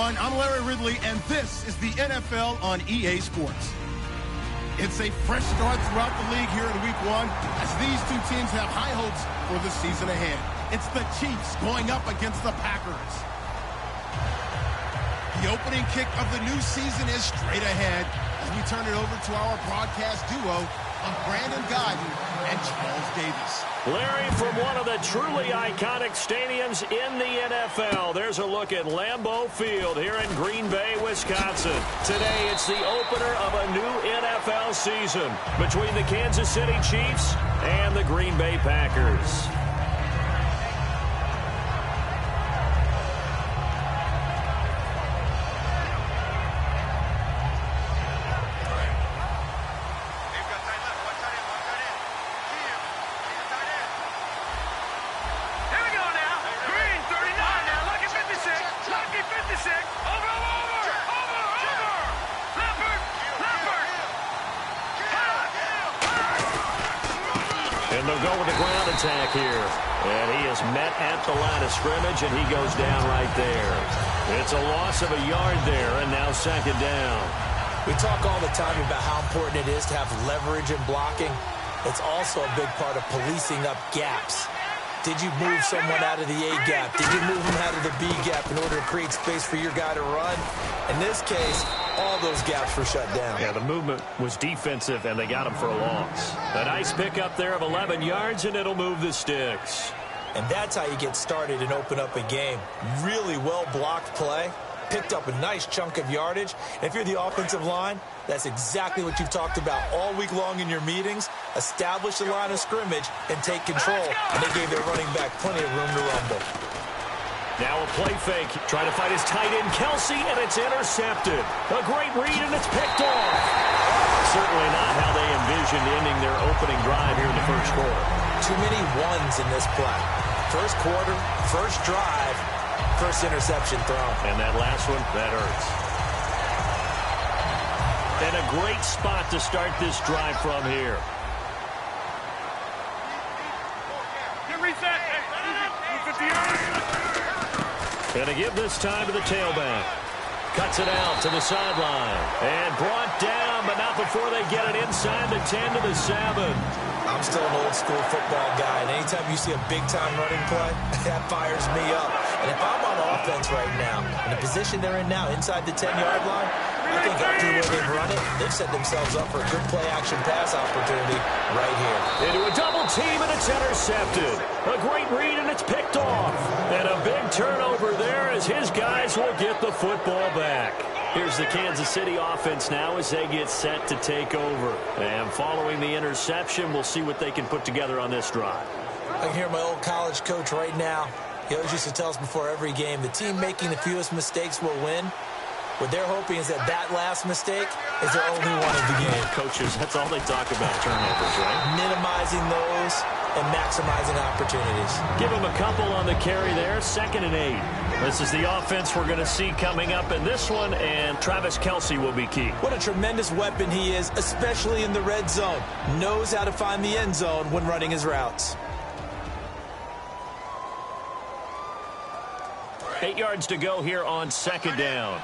everyone. I'm Larry Ridley, and this is the NFL on EA Sports. It's a fresh start throughout the league here in Week 1 as these two teams have high hopes for the season ahead. It's the Chiefs going up against the Packers. The opening kick of the new season is straight ahead as we turn it over to our broadcast duo of Brandon Guyton and Charles Davis. Larry, from one of the truly iconic stadiums in the NFL, there's a look at Lambeau Field here in Green Bay, Wisconsin. Today, it's the opener of a new NFL season between the Kansas City Chiefs and the Green Bay Packers. And they'll go with the ground attack here. And he is met at the line of scrimmage, and he goes down right there. It's a loss of a yard there, and now second down. We talk all the time about how important it is to have leverage in blocking. It's also a big part of policing up gaps. Did you move someone out of the A gap? Did you move him out of the B gap in order to create space for your guy to run? In this case, all those gaps were shut down. Yeah, the movement was defensive, and they got him for a loss. A nice pickup there of 11 yards, and it'll move the sticks. And that's how you get started and open up a game. Really well-blocked play. Picked up a nice chunk of yardage. And if you're the offensive line, that's exactly what you've talked about all week long in your meetings. Establish the line of scrimmage and take control. And they gave their running back plenty of room to rumble. Now a play fake. Trying to fight his tight end, Kelsey, and it's intercepted. A great read, and it's picked off. Certainly not how they envisioned ending their opening drive here in the first quarter. Too many ones in this play. First quarter, first drive, first interception thrown. And that last one, that hurts. And a great spot to start this drive from here. Going to give this time to the tailback. Cuts it out to the sideline. And brought down, but not before they get it inside the 10 to the 7. I'm still an old-school football guy, and anytime you see a big-time running play, that fires me up. And if I'm on offense right now, in the position they're in now, inside the 10-yard line, I think after the way they've run it, they've set themselves up for a good play-action pass opportunity right here. Into a double team, and it's intercepted. A great read, and it's picked off. And a big turnover there as his guys will get the football back. Here's the Kansas City offense now as they get set to take over. And following the interception, we'll see what they can put together on this drive. I can hear my old college coach right now. He always used to tell us before every game, the team making the fewest mistakes will win. What they're hoping is that last mistake is their only one of the game. Coaches, that's all they talk about, turnovers, right? Minimizing those and maximizing opportunities. Give them a couple on the carry there, 2nd and 8. This is the offense we're going to see coming up in this one, and Travis Kelce will be key. What a tremendous weapon he is, especially in the red zone. Knows how to find the end zone when running his routes. 8 yards to go here on 2nd down.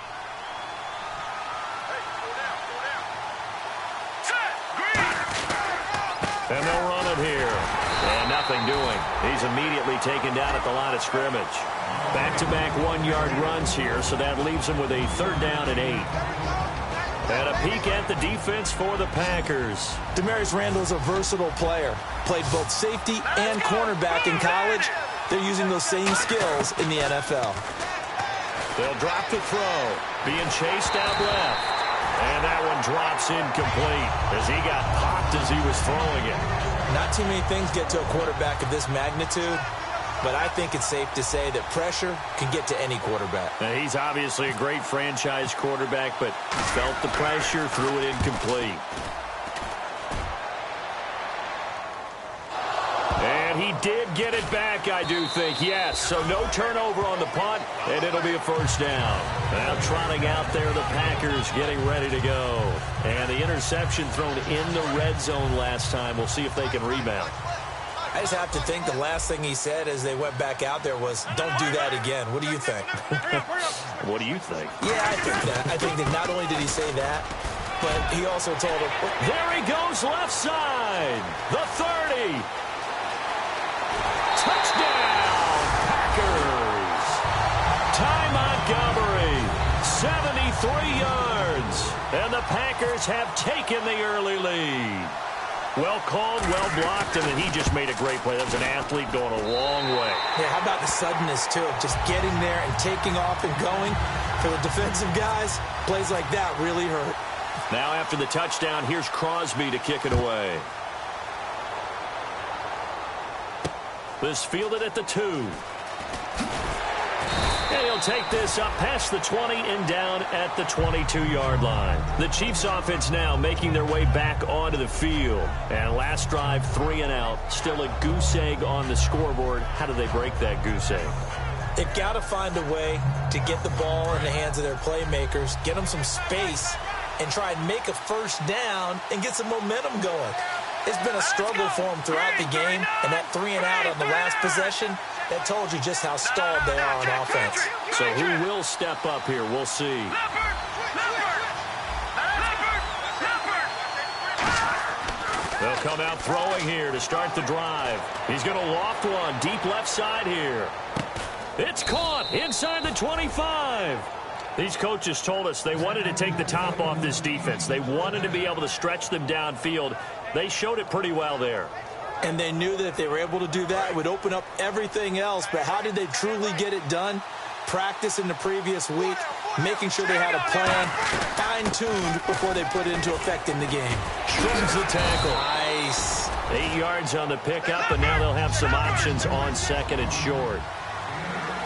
And they'll run it here. And nothing doing. He's immediately taken down at the line of scrimmage. Back-to-back 1-yard runs here, so that leaves him with a 3rd down and 8. And a peek at the defense for the Packers. Demarius Randall's a versatile player. Played both safety and cornerback in college. They're using those same skills in the NFL. They'll drop the throw. Being chased out left. And that one drops incomplete as he got popped as he was throwing it. Not too many things get to a quarterback of this magnitude, but I think it's safe to say that pressure can get to any quarterback. Now, he's obviously a great franchise quarterback, but felt the pressure, threw it incomplete. And he did get it back, I do think, yes. So no turnover on the punt, and it'll be a 1st down. Now trotting out there, the Packers getting ready to go. And the interception thrown in the red zone last time. We'll see if they can rebound. I just have to think the last thing he said as they went back out there was, don't do that again. What do you think? What do you think? Yeah, I think that. I think that not only did he say that, but he also told him. There he goes left side. The 30. Touchdown, Packers. Ty Montgomery, 73 yards. And the Packers have taken the early lead. Well called, well blocked, and then he just made a great play. That was an athlete going a long way. Yeah, how about the suddenness, too, of just getting there and taking off and going. For the defensive guys, plays like that really hurt. Now after the touchdown, here's Crosby to kick it away. This fielded at the 2. And he'll take this up past the 20 and down at the 22-yard line. The Chiefs offense now making their way back onto the field. And last drive, 3 and out. Still a goose egg on the scoreboard. How do they break that goose egg? They've got to find a way to get the ball in the hands of their playmakers, get them some space, and try and make a first down and get some momentum going. It's been a struggle for them throughout the game, and that 3 and out on the last possession, that told you just how stalled they are on offense. So who will step up here? We'll see. They'll come out throwing here to start the drive. He's going to loft one deep left side here. It's caught inside the 25. These coaches told us they wanted to take the top off this defense. They wanted to be able to stretch them downfield. They showed it pretty well there. And they knew that if they were able to do that, it would open up everything else. But how did they truly get it done? Practice in the previous week, making sure they had a plan, fine-tuned before they put it into effect in the game. Strums the tackle. Nice. 8 yards on the pickup, and now they'll have some options on second and short.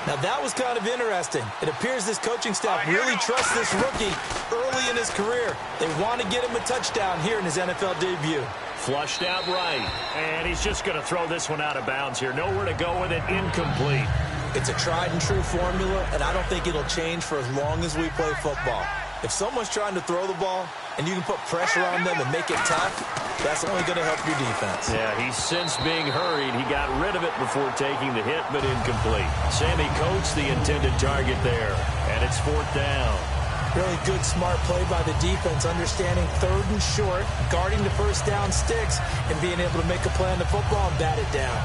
Now, that was kind of interesting. It appears this coaching staff really trusts this rookie early in his career. They want to get him a touchdown here in his NFL debut. Flushed out right, and he's just going to throw this one out of bounds here. Nowhere to go with it, incomplete. It's a tried-and-true formula, and I don't think it'll change for as long as we play football. If someone's trying to throw the ball and you can put pressure on them and make it tough, that's only going to help your defense. Yeah, he's since being hurried. He got rid of it before taking the hit, but incomplete. Sammy Coates, the intended target there, and it's 4th down. Really good, smart play by the defense, understanding 3rd and short, guarding the first down sticks, and being able to make a play on the football and bat it down.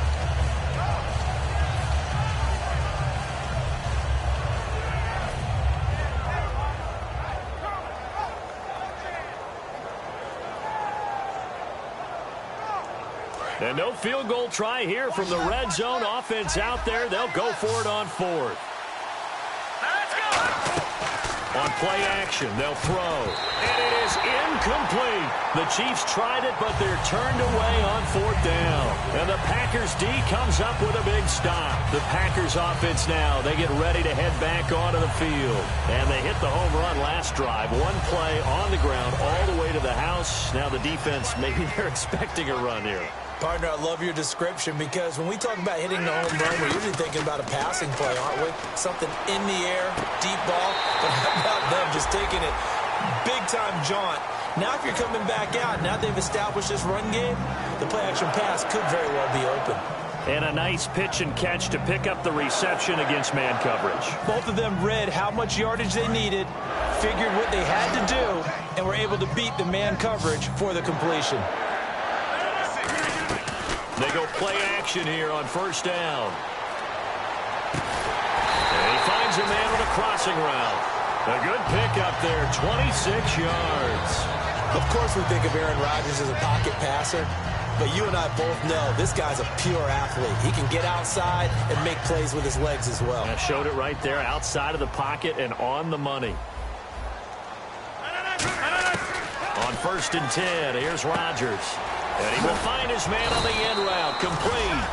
And no field goal try here from the red zone offense out there. They'll go for it on 4th. On play action, they'll throw. And it is incomplete. The Chiefs tried it, but they're turned away on 4th down. And the Packers D comes up with a big stop. The Packers offense now, they get ready to head back onto the field. And they hit the home run last drive. One play on the ground all the way to the house. Now the defense, maybe they're expecting a run here. Partner, I love your description because when we talk about hitting the home run, we're usually thinking about a passing play, aren't we? Something in the air, deep ball. But how about them just taking it big-time jaunt? Now if you're coming back out, now they've established this run game, the play-action pass could very well be open. And a nice pitch and catch to pick up the reception against man coverage. Both of them read how much yardage they needed, figured what they had to do, and were able to beat the man coverage for the completion. They go play action here on 1st down. And he finds a man on a crossing route. A good pickup there, 26 yards. Of course we think of Aaron Rodgers as a pocket passer, but you and I both know this guy's a pure athlete. He can get outside and make plays with his legs as well. I showed it right there, outside of the pocket and on the money. On 1st and 10, here's Rodgers. And he will find his man on the end route, complete.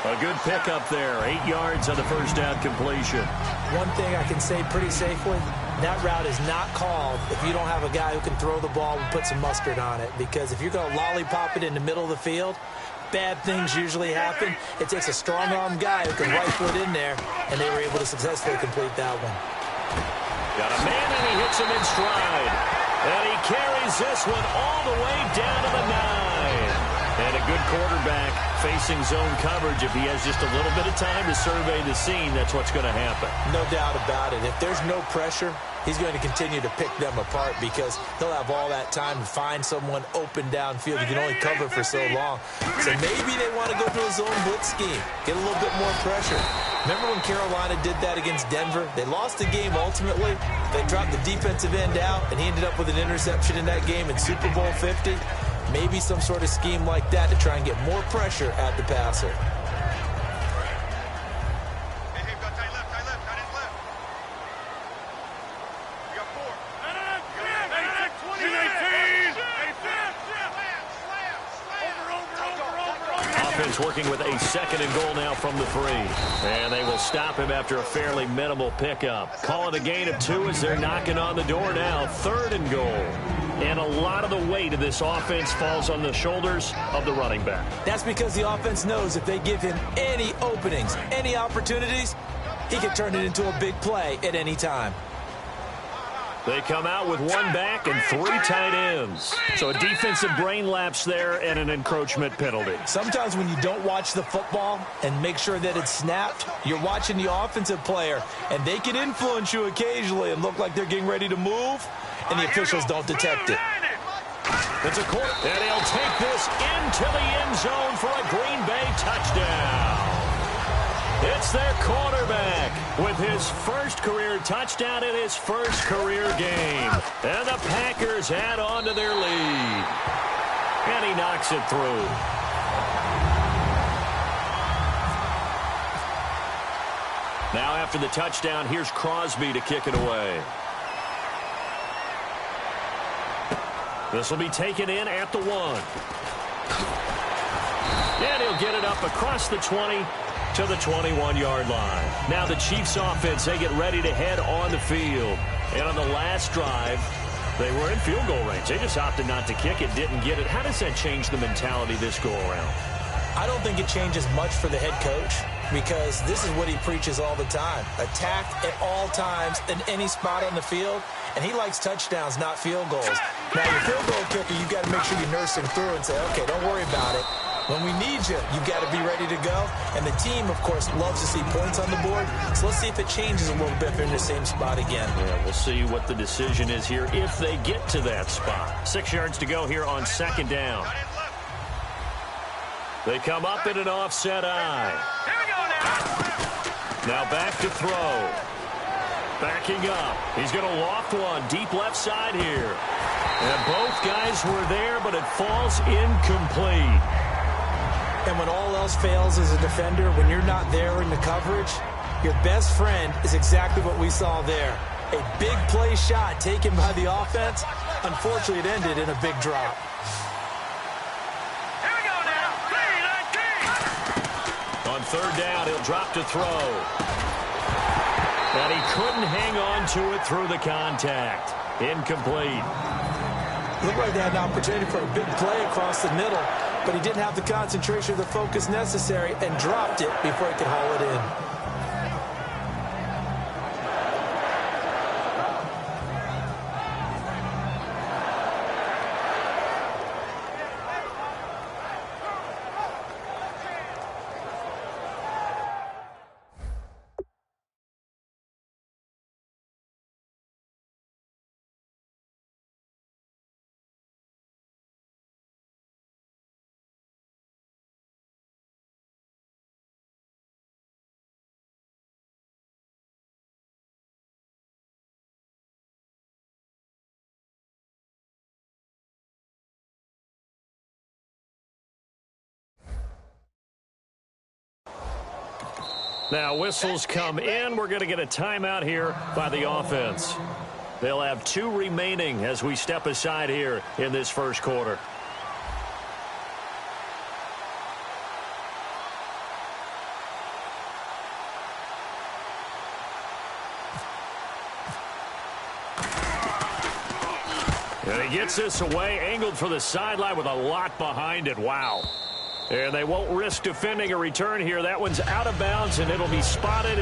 A good pickup there, 8 yards on the 1st down completion. One thing I can say pretty safely, that route is not called if you don't have a guy who can throw the ball and put some mustard on it. Because if you're going to lollipop it in the middle of the field, bad things usually happen. It takes a strong-arm guy who can right foot in there, and they were able to successfully complete that one. Got a man, and he hits him in stride. And he carries this one all the way down to the 9. And a good quarterback facing zone coverage. If he has just a little bit of time to survey the scene, that's what's going to happen. No doubt about it. If there's no pressure, he's going to continue to pick them apart because he'll have all that time to find someone open downfield. He can only cover for so long. So maybe they want to go to a zone blitz scheme, get a little bit more pressure. Remember when Carolina did that against Denver? They lost the game ultimately. They dropped the defensive end out, and he ended up with an interception in that game in Super Bowl 50. Maybe some sort of scheme like that to try and get more pressure at the passer. Working with a 2nd and goal now from the 3. And they will stop him after a fairly minimal pickup. Call it a gain of 2 as they're knocking on the door now. 3rd and goal. And a lot of the weight of this offense falls on the shoulders of the running back. That's because the offense knows if they give him any openings, any opportunities, he can turn it into a big play at any time. They come out with 1 back and 3 tight ends. So a defensive brain lapse there and an encroachment penalty. Sometimes when you don't watch the football and make sure that it's snapped, you're watching the offensive player, and they can influence you occasionally and look like they're getting ready to move, and the officials don't detect it. It's a quarter, and he'll take this into the end zone for a Green Bay touchdown. It's their quarterback with his first career touchdown in his first career game. And the Packers add on to their lead. And he knocks it through. Now after the touchdown, here's Crosby to kick it away. This will be taken in at the 1. And he'll get it up across the 20 to the 21-yard line. Now the Chiefs offense, they get ready to head on the field. And on the last drive, they were in field goal range. They just opted not to kick it, didn't get it. How does that change the mentality this go around? I don't think it changes much for the head coach because this is what he preaches all the time. Attack at all times in any spot on the field. And he likes touchdowns, not field goals. Now, your field goal kicker, you've got to make sure you nurse him through and say, okay, don't worry about it. When we need you, you've got to be ready to go. And the team, of course, loves to see points on the board. So let's see if it changes a little bit if they're in the same spot again. Yeah, we'll see what the decision is here if they get to that spot. 6 yards to go here on 2nd down. They come up in an offset eye. Here we go now. Now back to throw. Backing up. He's going to loft one deep left side here. And both guys were there, but it falls incomplete. And when all else fails as a defender, when you're not there in the coverage, your best friend is exactly what we saw there. A big play shot taken by the offense. Unfortunately, it ended in a big drop. Here we go now. 3-19. On 3rd down, he'll drop to throw. And he couldn't hang on to it through the contact. Incomplete. Looked like they had an opportunity for a big play across the middle, but he didn't have the concentration or the focus necessary and dropped it before he could haul it in. Now whistles come in. We're going to get a timeout here by the offense. They'll have 2 remaining as we step aside here in this first quarter. And he gets this away, angled for the sideline with a lot behind it. Wow. And they won't risk defending a return here. That one's out of bounds, and it'll be spotted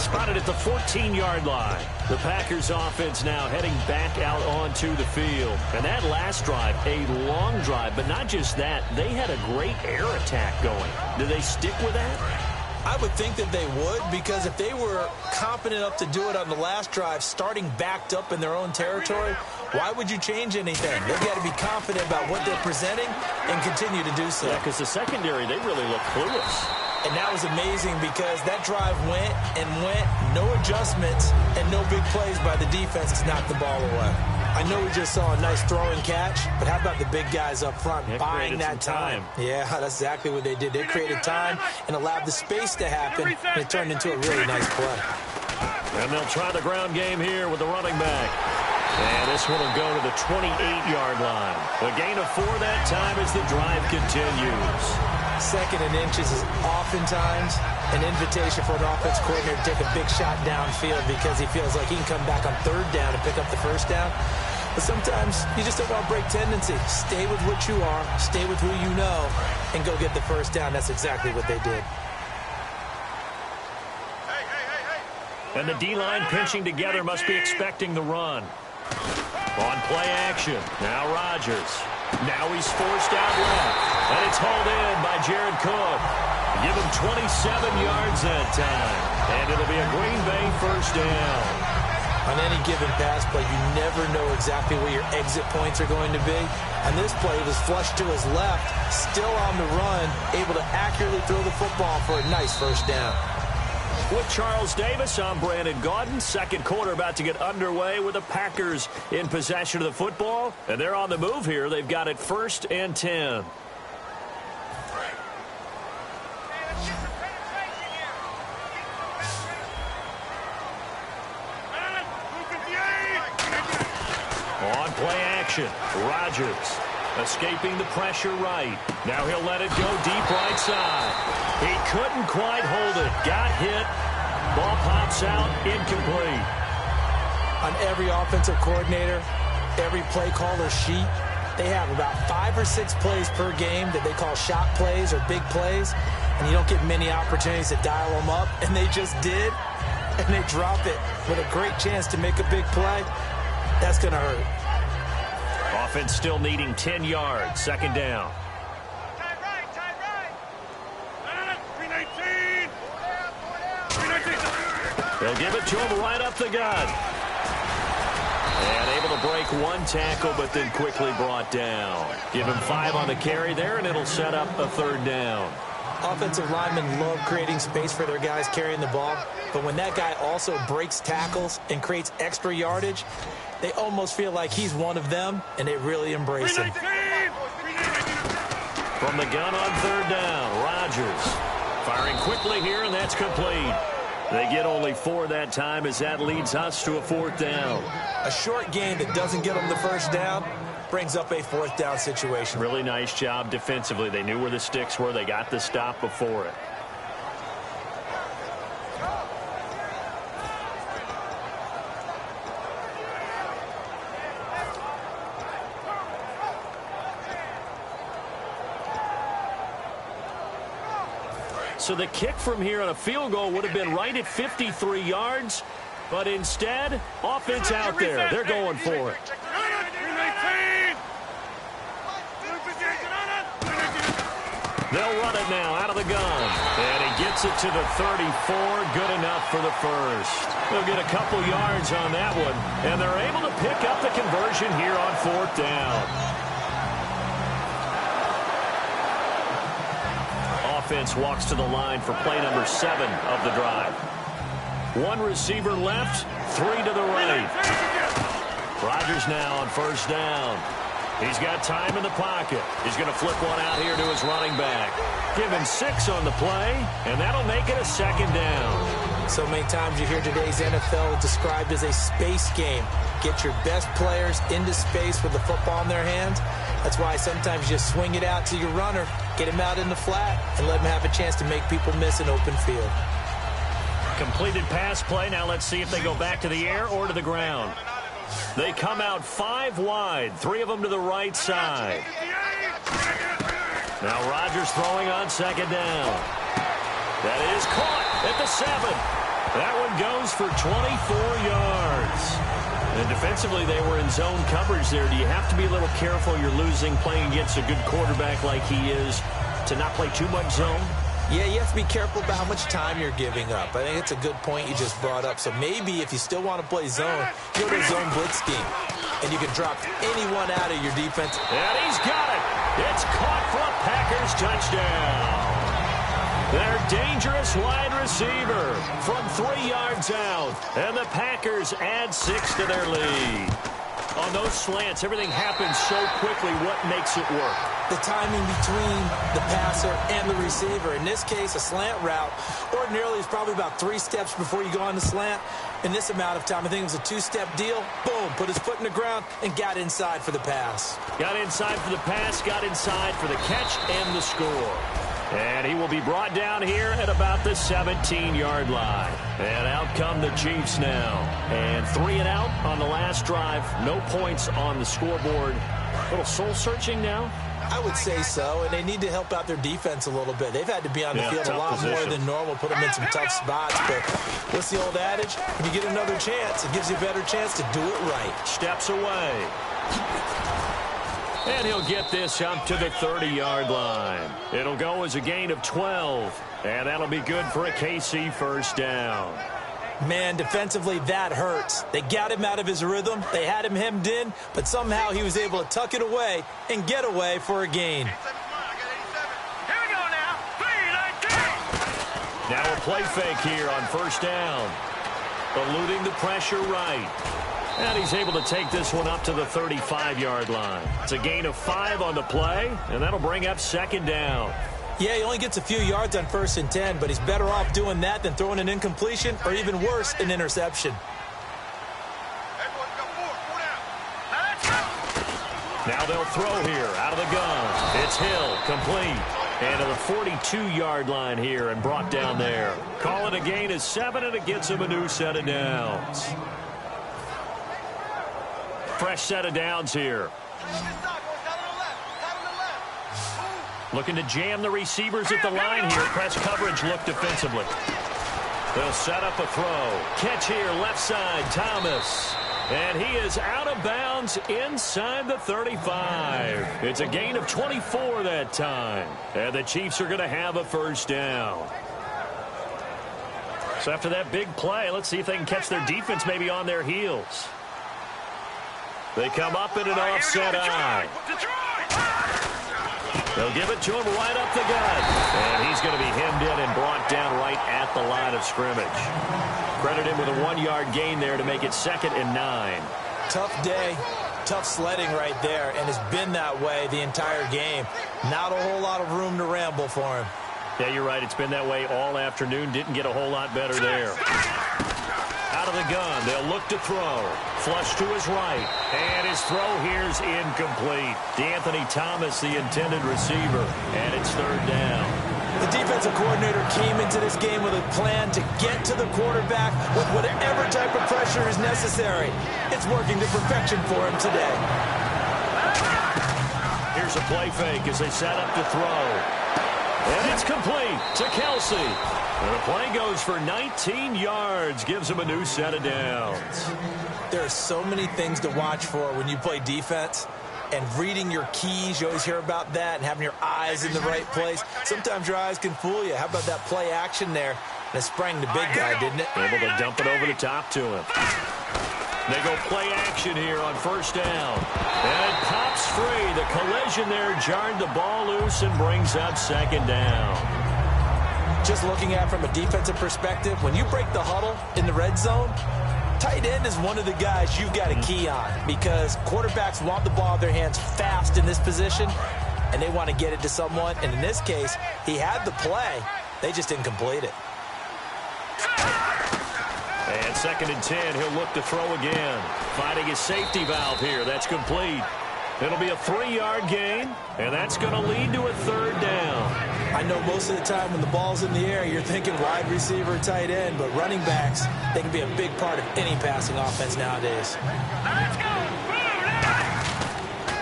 spotted at the 14-yard line. The Packers offense now heading back out onto the field. And that last drive, a long drive, but not just that, they had a great air attack going. Do they stick with that? I would think that they would, because if they were confident enough to do it on the last drive, starting backed up in their own territory, why would you change anything? They've got to be confident about what they're presenting and continue to do so. Yeah, because the secondary, they really look clueless. And that was amazing because that drive went and went, no adjustments, and no big plays by the defense to knock the ball away. I know we just saw a nice throw and catch, but how about the big guys up front buying that time? Yeah, that's exactly what they did. They created time and allowed the space to happen, and it turned into a really nice play. And they'll try the ground game here with the running back. And this one will go to the 28-yard line. A gain of 4 that time as the drive continues. Second and inches is oftentimes an invitation for an offense coordinator to take a big shot downfield because he feels like he can come back on third down and pick up the first down. But sometimes you just don't want to break tendency. Stay with what you are, stay with who you know, and go get the first down. That's exactly what they did. And the D-line pinching together must be expecting the run. On play action, now Rodgers. Now he's forced out left, and it's hauled in by Jared Cook. Give him 27 yards that time, and it'll be a Green Bay first down. On any given pass play, you never know exactly where your exit points are going to be. And this play was flushed to his left, still on the run, able to accurately throw the football for a nice first down. With Charles Davis, I'm Brandon Gaudin. Second quarter about to get underway with the Packers in possession of the football. And they're on the move here. They've got it 1st and 10. On play action, Rodgers escaping the pressure right. Now he'll let it go deep right side. He couldn't quite hold it. Got hit. Ball pops out, incomplete. On every offensive coordinator, every play caller sheet, they have about 5 or 6 plays per game that they call shot plays or big plays, and you don't get many opportunities to dial them up, and they just did, and they drop it with a great chance to make a big play. That's going to hurt. Offense still needing 10 yards. Second down. They'll give it to him right up the gut. And able to break one tackle, but then quickly brought down. Give him 5 on the carry there, and it'll set up a third down. Offensive linemen love creating space for their guys carrying the ball, but when that guy also breaks tackles and creates extra yardage, they almost feel like he's one of them, and they really embrace him. From the gun on third down, Rodgers firing quickly here, and that's complete. They get only 4 that time as that leads us to a 4th down. A short gain that doesn't get them the first down brings up a 4th down situation. Really nice job defensively. They knew where the sticks were. They got the stop before it. So the kick from here on a field goal would have been right at 53 yards, but instead, offense out there. They're going for it. They'll run it now out of the gun. And he gets it to the 34. Good enough for the first. They'll get a couple yards on that one, and they're able to pick up the conversion here on 4th down. Offense walks to the line for play number 7 of the drive. 1 receiver left, 3 to the right. Rodgers now on first down. He's got time in the pocket. He's going to flip one out here to his running back. Give him 6 on the play, and that'll make it a 2nd down. So many times you hear today's NFL described as a space game. Get your best players into space with the football in their hands. That's why sometimes you just swing it out to your runner, get him out in the flat, and let him have a chance to make people miss an open field. Completed pass play. Now let's see if they go back to the air or to the ground. They come out 5 wide, 3 of them to the right side. Now Rodgers throwing on 2nd down. That is caught at the 7. That one goes for 24 yards. And defensively, they were in zone coverage there. Do you have to be a little careful? You're losing, playing against a good quarterback like he is, to not play too much zone? Yeah, you have to be careful about how much time you're giving up. I think it's a good point you just brought up. So maybe if you still want to play zone, go to zone blitz scheme. And you can drop anyone out of your defense. And he's got it. It's caught for a Packers touchdown. Their dangerous wide receiver from 3 yards out. And the Packers add 6 to their lead. On those slants, everything happens so quickly. What makes it work? The timing between the passer and the receiver. In this case, a slant route ordinarily is probably about 3 steps before you go on the slant. In this amount of time, I think it was a 2-step deal. Boom, put his foot in the ground and got inside for the pass. Got inside for the pass, got inside for the catch and the score. And he will be brought down here at about the 17-yard line. And out come the Chiefs now. And 3 and out on the last drive. No points on the scoreboard. A little soul-searching now? I would say so, and they need to help out their defense a little bit. They've had to be on the field a lot more than normal, put them in some tough spots. But what's the old adage? When you get another chance, it gives you a better chance to do it right. Steps away. And he'll get this up to the 30-yard line. It'll go as a gain of 12. And that'll be good for a KC first down. Man, defensively, that hurts. They got him out of his rhythm. They had him hemmed in, but somehow he was able to tuck it away and get away for a gain. Here we go now. 3-19. Now a play fake here on first down. Eluding the pressure right. And he's able to take this one up to the 35-yard line. It's a gain of 5 on the play, and that'll bring up second down. Yeah, he only gets a few yards on 1st and 10, but he's better off doing that than throwing an incompletion or even worse, an interception. Now they'll throw here out of the gun. It's Hill, complete. And to the 42-yard line here and brought down there. Call it a gain of 7, and it gets him a new set of downs. Fresh set of downs here. Looking to jam the receivers at the line here. Press coverage, look defensively. They'll set up a throw. Catch here, left side, Thomas. And he is out of bounds inside the 35. It's a gain of 24 that time. And the Chiefs are going to have a first down. So after that big play, let's see if they can catch their defense maybe on their heels. They come up in an offset eye. They'll give it to him right up the gut. And he's going to be hemmed in and brought down right at the line of scrimmage. Credit him with a 1-yard gain there to make it 2nd and 9. Tough day, tough sledding right there, and it's been that way the entire game. Not a whole lot of room to ramble for him. Yeah, you're right. It's been that way all afternoon. Didn't get a whole lot better there. Out of the gun, they'll look to throw. Flush to his right. And his throw here's incomplete. DeAnthony Thomas, the intended receiver. And it's 3rd down. The defensive coordinator came into this game with a plan to get to the quarterback with whatever type of pressure is necessary. It's working to perfection for him today. Here's a play fake as they set up to throw. And it's complete to Kelsey. And the play goes for 19 yards, gives him a new set of downs. There are so many things to watch for when you play defense. And reading your keys, you always hear about that, and having your eyes in the right place. Sometimes your eyes can fool you. How about that play action there? And it sprang the big guy, didn't it? Able to dump it over the top to him. They go play action here on first down. And it pops free. The collision there jarred the ball loose and brings up 2nd down. Just looking at it from a defensive perspective, when you break the huddle in the red zone, tight end is one of the guys you've got a key on because quarterbacks want the ball in their hands fast in this position, and they want to get it to someone. And in this case, he had the play. They just didn't complete it. And 2nd and 10, he'll look to throw again. Finding his safety valve here. That's complete. It'll be a 3-yard gain, and that's going to lead to a 3rd down. I know most of the time when the ball's in the air, you're thinking wide receiver, tight end, but running backs, they can be a big part of any passing offense nowadays. Let's go.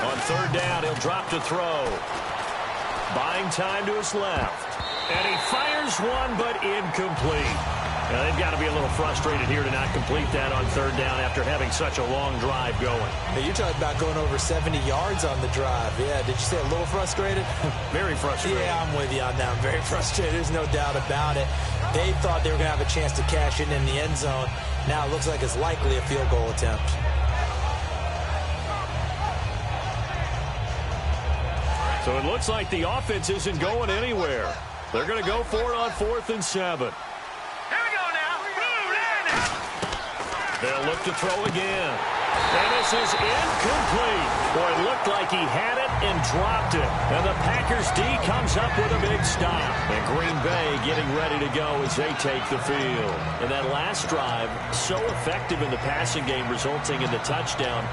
On 3rd down, he'll drop to throw. Buying time to his left. And he fires one, but incomplete. Now, they've got to be a little frustrated here to not complete that on third down after having such a long drive going. Hey, you're talking about going over 70 yards on the drive. Yeah, did you say a little frustrated? Very frustrated. Yeah, I'm with you on that. I'm very frustrated. There's no doubt about it. They thought they were going to have a chance to cash in the end zone. Now it looks like it's likely a field goal attempt. So it looks like the offense isn't going anywhere. They're going to go for it on 4th and 7. They'll look to throw again. And this is incomplete. Boy, it looked like he had it and dropped it. And the Packers D comes up with a big stop. And Green Bay getting ready to go as they take the field. And that last drive, so effective in the passing game, resulting in the touchdown.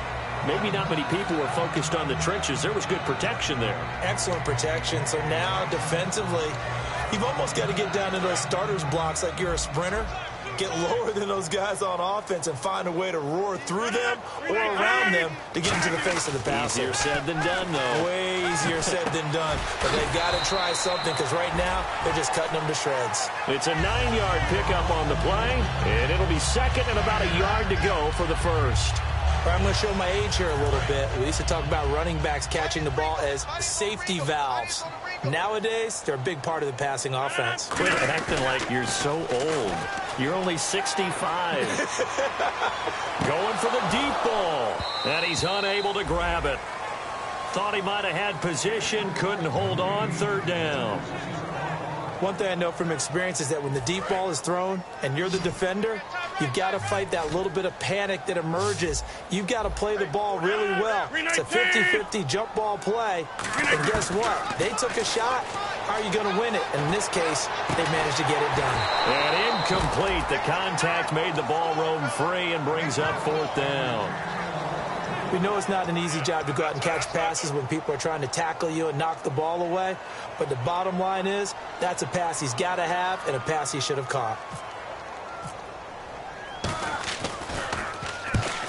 Maybe not many people were focused on the trenches. There was good protection there. Excellent protection. So now defensively, you've almost got to get down to those starters blocks like you're a sprinter. Get lower than those guys on offense and find a way to roar through them or around them to get into the face of the passer. Easier said than done, though. Way easier said than done. But they've got to try something because right now they're just cutting them to shreds. It's a 9-yard pickup on the play, and it'll be second and about a yard to go for the first. I'm going to show my age here a little bit. We used to talk about running backs catching the ball as safety valves. Nowadays, they're a big part of the passing offense. Quit acting like you're so old. You're only 65. Going for the deep ball. And he's unable to grab it. Thought he might have had position, couldn't hold on, third down. One thing I know from experience is that when the deep ball is thrown and you're the defender, you've got to fight that little bit of panic that emerges. You've got to play the ball really well. It's a 50-50 jump ball play. And guess what? They took a shot. How are you going to win it? And in this case, they managed to get it done. And incomplete. The contact made the ball roam free and brings up 4th down. We know it's not an easy job to go out and catch passes when people are trying to tackle you and knock the ball away. But the bottom line is, that's a pass he's got to have and a pass he should have caught.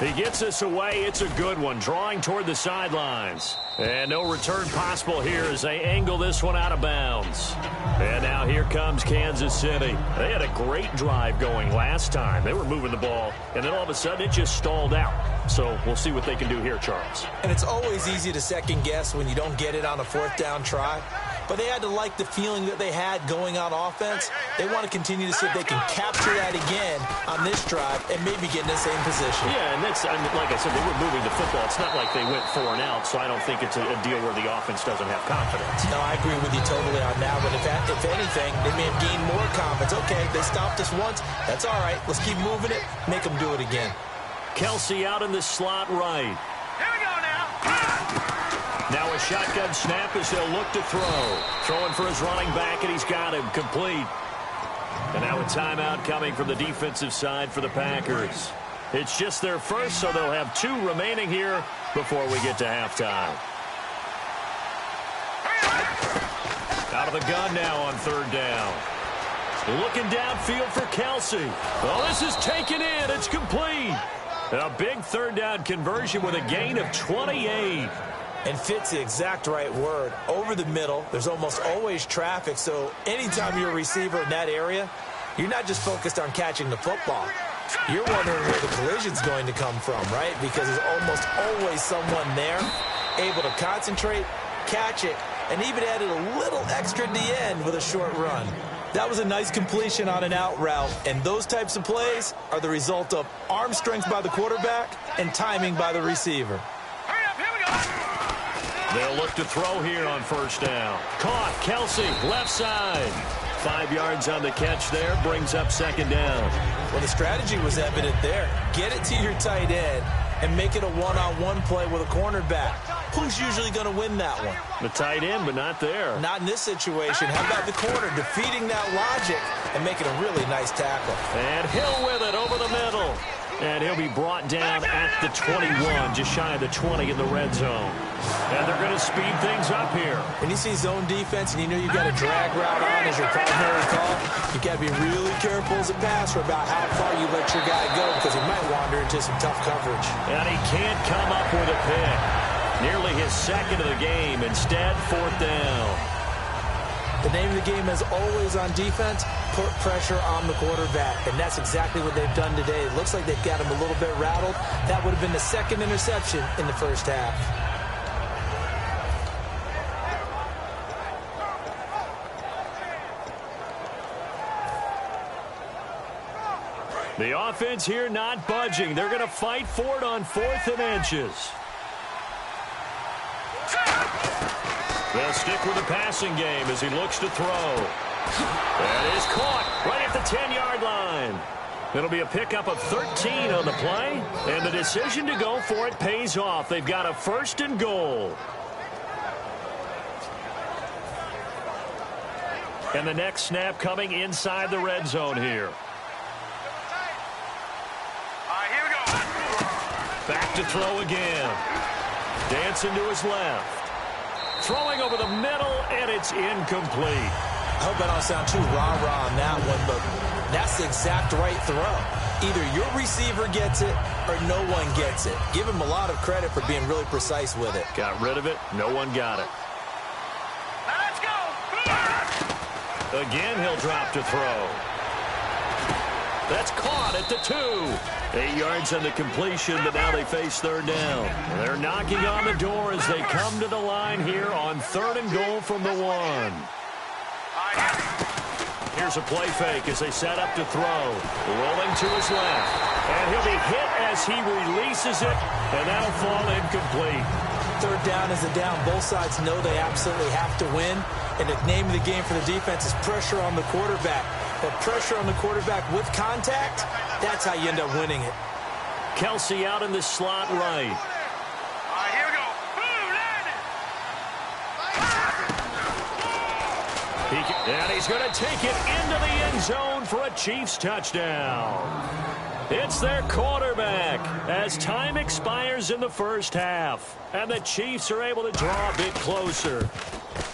He gets us away. It's a good one. Drawing toward the sidelines. And no return possible here as they angle this one out of bounds. And now here comes Kansas City. They had a great drive going last time. They were moving the ball, and then all of a sudden it just stalled out. So we'll see what they can do here, Charles. And it's always easy to second guess when you don't get it on a 4th down try. But they had to like the feeling that they had going on offense. They want to continue to see if they can capture that again on this drive and maybe get in the same position. Yeah, and that's, I mean, like I said, they were moving the football. It's not like they went 4 and out, so I don't think it's a deal where the offense doesn't have confidence. No, I agree with you totally on that. But if anything, they may have gained more confidence. Okay, they stopped us once. That's all right. Let's keep moving it. Make them do it again. Kelsey out in the slot right. Here we go now. Now a shotgun snap as they'll look to throw. Throwing for his running back, and he's got him complete. And now a timeout coming from the defensive side for the Packers. It's just their first, so they'll have 2 remaining here before we get to halftime. Out of the gun now on 3rd down. Looking downfield for Kelsey. Well, this is taken in. It's complete. A big 3rd down conversion with a gain of 28. And fits the exact right word. Over the middle, there's almost always traffic, so anytime you're a receiver in that area, you're not just focused on catching the football. You're wondering where the collision's going to come from, right? Because there's almost always someone there able to concentrate, catch it, and even added a little extra at the end with a short run. That was a nice completion on an out route, and those types of plays are the result of arm strength by the quarterback and timing by the receiver. Hurry up, here we go. They'll look to throw here on 1st down. Caught. Kelsey, left side. 5 yards on the catch there. Brings up 2nd down. Well, the strategy was evident there. Get it to your tight end and make it a one-on-one play with a cornerback. Who's usually going to win that one? The tight end, but not there. Not in this situation. How about the corner defeating that logic and making a really nice tackle? And Hill with it over the middle. And he'll be brought down at the 21, just shy of the 20 in the red zone. And they're going to speed things up here. When you see zone defense and you know you've got a drag route on as your primary call, you've got to be really careful as a passer about how far you let your guy go because he might wander into some tough coverage. And he can't come up with a pick. Nearly his 2nd of the game. Instead, 4th down. The name of the game is always on defense, put pressure on the quarterback. And that's exactly what they've done today. It looks like they've got him a little bit rattled. That would have been the second interception in the first half. The offense here not budging. They're going to fight for it on 4th and inches. They'll stick with the passing game as he looks to throw. That is caught right at the 10-yard line. It'll be a pickup of 13 on the play, and the decision to go for it pays off. They've got a 1st and goal. And the next snap coming inside the red zone here. Back to throw again. Dancing to his left. Throwing over the middle, and it's incomplete. I hope I don't sound too rah-rah on that one, but that's the exact right throw. Either your receiver gets it or no one gets it. Give him a lot of credit for being really precise with it. Got rid of it. No one got it. Now let's go. Again, he'll drop to throw. That's caught at the 2. 8 yards on the completion, but now they face 3rd down. They're knocking on the door as they come to the line here on 3rd and goal from the 1. Here's a play fake as they set up to throw. Rolling to his left. And he'll be hit as he releases it, and that'll fall incomplete. 3rd down is a down. Both sides know they absolutely have to win, and the name of the game for the defense is pressure on the quarterback. But pressure on the quarterback with contact, that's how you end up winning it. Kelsey out in the slot right. All right, here we go. And he's going to take it into the end zone for a Chiefs touchdown. It's their quarterback as time expires in the first half. And the Chiefs are able to draw a bit closer.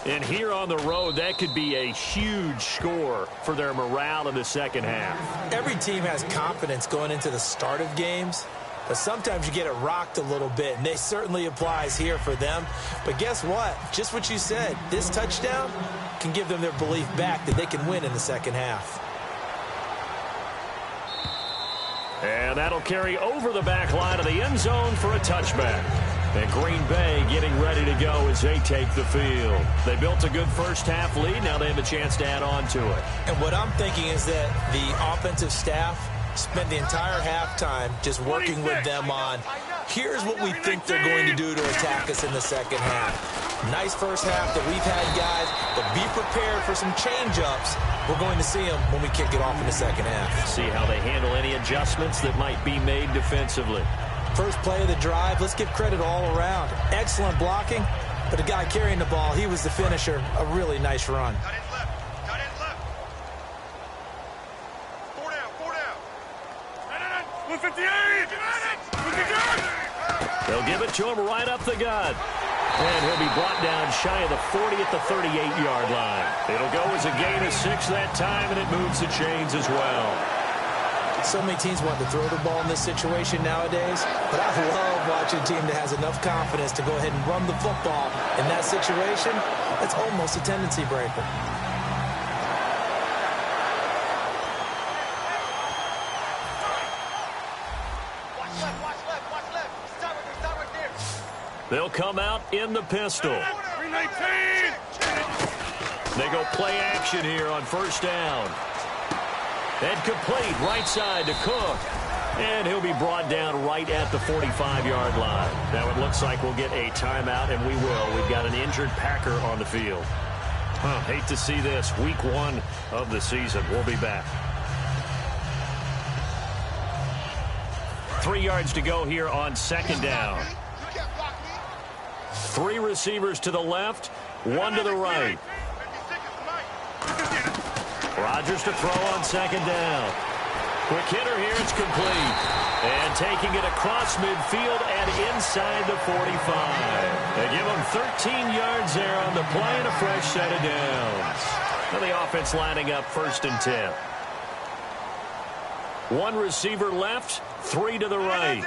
And here on the road, that could be a huge score for their morale in the second half. Every team has confidence going into the start of games, but sometimes you get it rocked a little bit, and it certainly applies here for them. But guess what? Just what you said, this touchdown can give them their belief back that they can win in the second half. And that'll carry over the back line of the end zone for a touchback. And Green Bay getting ready to go as they take the field. They built a good first half lead. Now they have a chance to add on to it. And what I'm thinking is that the offensive staff spent the entire halftime just working with them on, here's what we think they're going to do to attack us in the second half. Nice first half that we've had, guys, but be prepared for some change-ups. We're going to see them when we kick it off in the second half. See how they handle any adjustments that might be made defensively. First play of the drive, let's give credit all around. Excellent blocking, but the guy carrying the ball, he was the finisher. A really nice run. Cut in left. Cut in left. 4 down. 4 down. 158. They'll give it to him right up the gut. And he'll be brought down shy of the 40 at the 38-yard line. It'll go as a gain of 6 that time, and it moves the chains as well. So many teams want to throw the ball in this situation nowadays, but I love watching a team that has enough confidence to go ahead and run the football. In that situation, that's almost a tendency breaker. Watch left. Stop right there. They'll come out in the pistol. 319. They go play action here on first down. And complete right side to Cook. And he'll be brought down right at the 45-yard line. Now it looks like we'll get a timeout, and we will. We've got an injured Packer on the field. Hate to see this. Week 1 of the season. We'll be back. 3 yards to go here on second down. 3 receivers to the left, 1 to the right. Rodgers to throw on second down. Quick hitter here, it's complete. And taking it across midfield and inside the 45. They give him 13 yards there on the play and a fresh set of downs. Now the offense lining up 1st and 10. 1 receiver left, 3 to the right.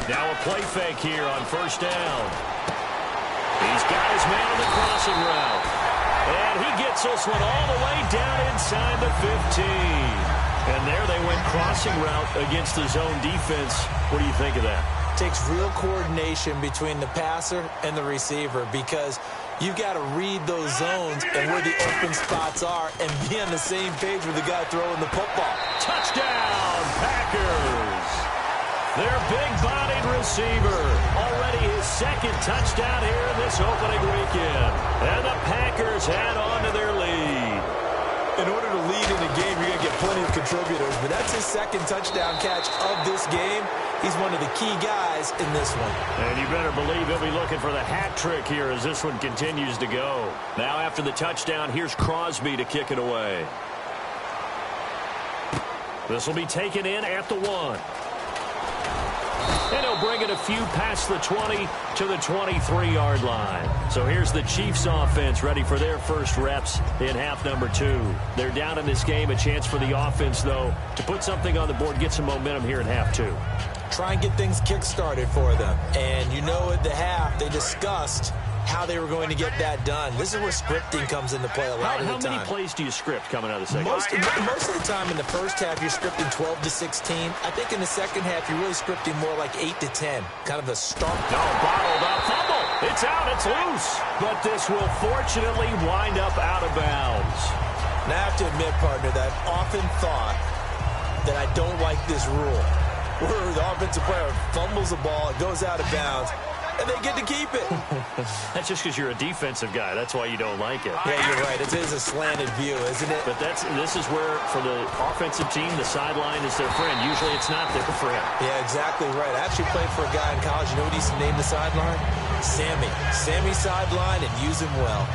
Now a play fake here on first down. He's got his man on the crossing route. And he gets this one all the way down inside the 15. And there they went crossing route against the zone defense. What do you think of that? Takes real coordination between the passer and the receiver because you've got to read those zones and where the open spots are and be on the same page with the guy throwing the football. Touchdown, Packers! Their big-bodied receiver, already his second touchdown here in this opening weekend. And the Packers add on to their lead. In order to lead in a game, you're going to get plenty of contributors, but that's his second touchdown catch of this game. He's one of the key guys in this one. And you better believe he'll be looking for the hat trick here as this one continues to go. Now after the touchdown, here's Crosby to kick it away. This will be taken in at the 1. And he'll bring it a few past the 20 to the 23-yard line. So here's the Chiefs offense ready for their first reps in half number 2. They're down in this game. A chance for the offense, though, to put something on the board, get some momentum here in half 2. Try and get things kick-started for them. And you know at the half, they discussed how they were going to get that done. This is where scripting comes into play a lot of the time. How many plays do you script coming out of the second? Most of the time in the first half, you're scripting 12 to 16. I think in the second half, you're really scripting more like 8 to 10. Kind of a start. No, bottled up. Fumble. It's out. It's loose. But this will fortunately wind up out of bounds. Now, I have to admit, partner, that I've often thought that I don't like this rule, where the offensive player fumbles the ball, it goes out of bounds, and they get to keep it. That's just because you're a defensive guy. That's why you don't like it. Yeah, you're right. It is a slanted view, isn't it? But this is where, for the offensive team, the sideline is their friend. Usually it's not there for him. Yeah, exactly right. I actually played for a guy in college. You know what he used to name the sideline? Sammy. Sammy sideline, and use him well.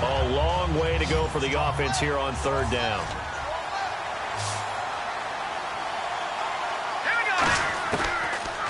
A long way to go for the offense here on third down.